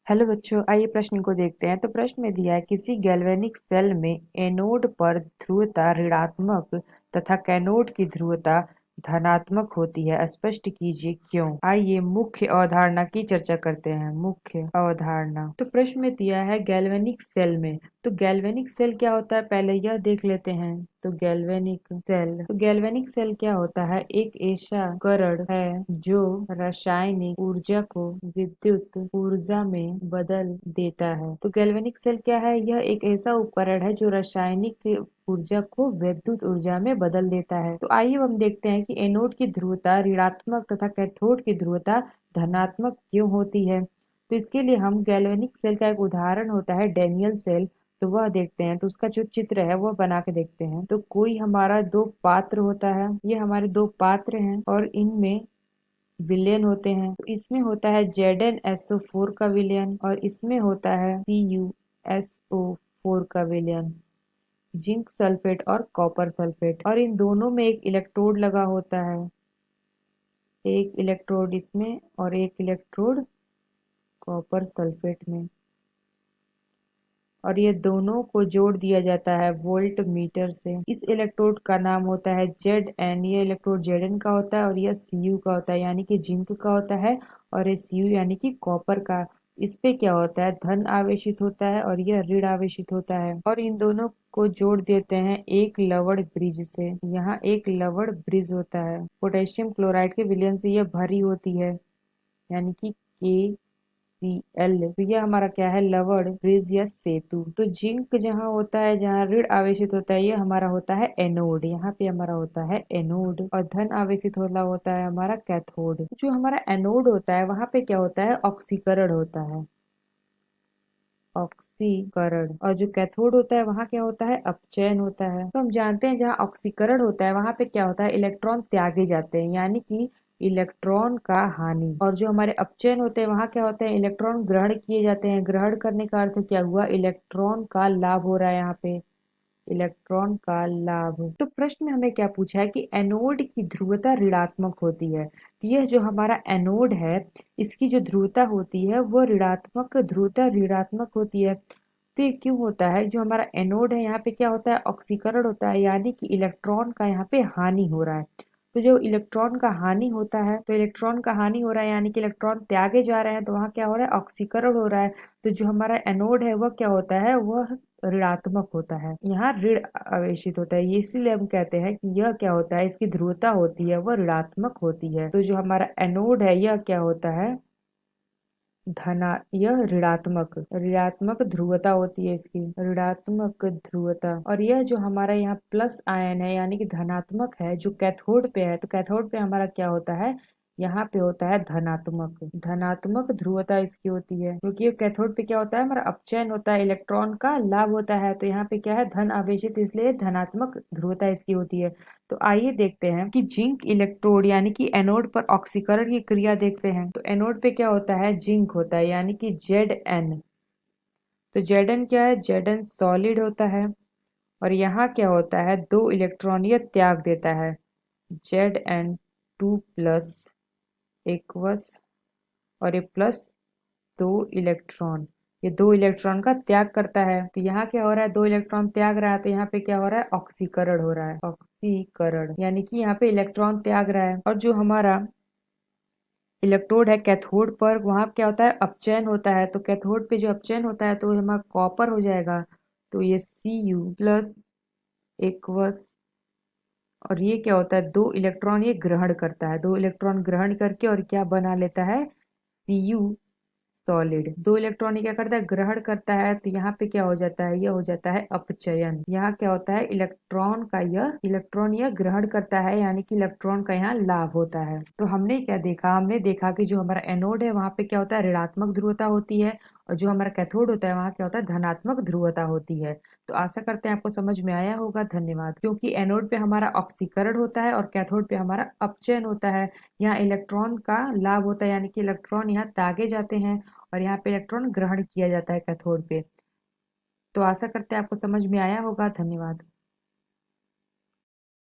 Hello बच्चों, आइए प्रश्न को देखते हैं। तो प्रश्न में दिया है किसी गैल्वेनिक सेल में एनोड पर ध्रुवता ऋणात्मक तथा कैथोड की ध्रुवता धनात्मक होती है। स्पष्ट कीजिए क्यों। आइए मुख्य अवधारणा की चर्चा करते हैं। मुख्य अवधारणा। तो प्रश्न में दिया है गैल्वेनिक सेल में। तो गैल्वेनिक सेल क्या होता है, पहले यह देख लेते हैं। तो गैल्वेनिक सेल क्या होता है? एक ऐसा उपकरण है जो रासायनिक ऊर्जा को विद्युत ऊर्जा में बदल देता है। तो गैल्वेनिक सेल क्या है? यह एक ऐसा उपकरण है जो रासायनिक ऊर्जा को विद्युत ऊर्जा में बदल देता है। तो आइए हम देखते हैं कि एनोड की ध्रुवता ऋणात्मक तथा कैथोड की ध्रुवता धनात्मक क्यों होती है। तो इसके लिए हम गैल्वेनिक सेल का एक उदाहरण होता है डैनियल सेल। तो वह देखते हैं। तो उसका जो चित्र है वह बना के देखते हैं। तो कोई हमारा दो पात्र होता है। ये हमारे दो पात्र हैं और इनमें विलयन होते हैं। तो इसमें होता है ZnSO4 का विलयन और इसमें होता है CuSO4 का विलयन, जिंक सल्फेट और कॉपर सल्फेट। और इन दोनों में एक इलेक्ट्रोड लगा होता है। एक इलेक्ट्रोड इसमें और एक इलेक्ट्रोड कॉपर सल्फेट में। और ये दोनों को जोड़ दिया जाता है वोल्ट मीटर से। इस इलेक्ट्रोड का नाम होता है Zn। ये इलेक्ट्रोड Zn का होता है और यह Cu का होता है, यानी कि जिंक का होता है। और ये Cu यानी कि कॉपर का। इस पे क्या होता है? धन आवेशित होता है और यह ऋण आवेशित होता है। और इन दोनों को जोड़ देते हैं एक लवण ब्रिज से। यहाँ एक लवण ब्रिज होता है। पोटेशियम क्लोराइड के विलयन से यह भरी होती है, यानी कि KCl। तो यह हमारा क्या है? लवण ब्रिज या सेतु। तो जिंक जहाँ होता है, जहाँ ऋण आवेशित होता है, यह हमारा होता है एनोड। यहाँ पे हमारा होता है एनोड। और धन आवेशित वाला होता है हमारा कैथोड। जो हमारा एनोड होता है वहां पे क्या होता है? ऑक्सीकरण होता है। ऑक्सीकरण। और जो कैथोड होता है वहां क्या होता है? अपचयन होता है। तो हम जानते हैं जहाँ ऑक्सीकरण होता है वहां पे क्या होता है? इलेक्ट्रॉन त्यागे जाते हैं, यानी कि इलेक्ट्रॉन का हानि। और जो हमारे अपचयन होते हैं वहां क्या होते हैं? इलेक्ट्रॉन ग्रहण किए जाते हैं। ग्रहण करने का अर्थ क्या हुआ? इलेक्ट्रॉन का लाभ हो रहा है यहाँ पे। इलेक्ट्रॉन का लाभ। तो प्रश्न में हमें क्या पूछा है कि एनोड की ध्रुवता ऋणात्मक होती है। तो यह जो हमारा एनोड है इसकी जो ध्रुवता होती है वह ऋणात्मक होती है। तो ये क्यों होता है? जो हमारा एनोड है यहाँ पे क्या होता है? ऑक्सीकरण होता है, यानी कि इलेक्ट्रॉन का यहाँ पे हानि हो रहा है। तो जो इलेक्ट्रॉन का हानि होता है, तो इलेक्ट्रॉन का हानि हो रहा है यानी कि इलेक्ट्रॉन त्यागे जा रहे हैं, तो वहाँ क्या हो रहा है? ऑक्सीकरण हो रहा है। तो जो हमारा एनोड है वह क्या होता है? वह ऋणात्मक होता है। यहाँ ऋण आवेशित होता है। ये इसीलिए हम कहते हैं कि यह क्या होता है? इसकी ध्रुवता होती है वह ऋणात्मक होती है। तो जो हमारा एनोड है यह क्या होता है? यह ऋणात्मक ध्रुवता होती है इसकी। ऋणात्मक ध्रुवता। और यह जो हमारा यहाँ प्लस आयन है यानी कि धनात्मक है, जो कैथोड पे है, तो कैथोड पे हमारा क्या होता है? यहाँ पे होता है धनात्मक ध्रुवता इसकी होती है, क्योंकि ये कैथोड पे क्या होता है? हमारा अपचयन होता है, इलेक्ट्रॉन का लाभ होता है। तो यहाँ पे क्या है? धन आवेशित, इसलिए धनात्मक ध्रुवता इसकी होती है। तो आइए देखते हैं कि जिंक इलेक्ट्रोड यानी कि एनोड पर ऑक्सीकरण की क्रिया देखते हैं। तो एनोड पे क्या होता है? जिंक होता है, यानी कि Zn। तो Zn क्या है? Zn सॉलिड होता है। और यहाँ क्या होता है? दो इलेक्ट्रॉन यह त्याग देता है, Zn2+ एक्वस। और ये प्लस दो इलेक्ट्रॉन, ये दो इलेक्ट्रॉन का त्याग करता है। तो यहाँ क्या हो रहा है? दो इलेक्ट्रॉन त्याग रहा है, तो यहाँ पे क्या हो रहा है? ऑक्सीकरण हो रहा है। ऑक्सीकरण यानी कि यहाँ पे इलेक्ट्रॉन त्याग रहा है। और जो हमारा इलेक्ट्रोड है कैथोड पर, वहां क्या होता है? अपचयन होता है। तो कैथोड पे जो अपचयन होता है तो हमारा कॉपर हो जाएगा। तो ये Cu+ एक्वस। और ये क्या होता है? दो इलेक्ट्रॉन ये ग्रहण करता है। दो इलेक्ट्रॉन ग्रहण करके और क्या बना लेता है? Cu solid. दो इलेक्ट्रॉन ये क्या करता है? ग्रहण करता है। तो यहाँ पे क्या हो जाता है? यह हो जाता है अपचयन। यहाँ क्या होता है? इलेक्ट्रॉन यह ग्रहण करता है, यानी कि इलेक्ट्रॉन का यहाँ लाभ होता है। तो हमने क्या देखा? हमने देखा कि जो हमारा एनोड है वहां पे क्या होता है? ऋणात्मक ध्रुवता होती है। और जो हमारा कैथोड होता है वहां क्या होता है? धनात्मक ध्रुवता होती है। तो आशा करते हैं आपको समझ में आया होगा। धन्यवाद। क्योंकि एनोड पे हमारा ऑक्सीकरण होता है और कैथोड पे हमारा अपचयन होता है। यहाँ इलेक्ट्रॉन का लाभ होता है, यानी कि इलेक्ट्रॉन यहाँ दागे जाते हैं और यहाँ पे इलेक्ट्रॉन ग्रहण किया जाता है कैथोड पे। तो आशा करते हैं आपको समझ में आया होगा। धन्यवाद।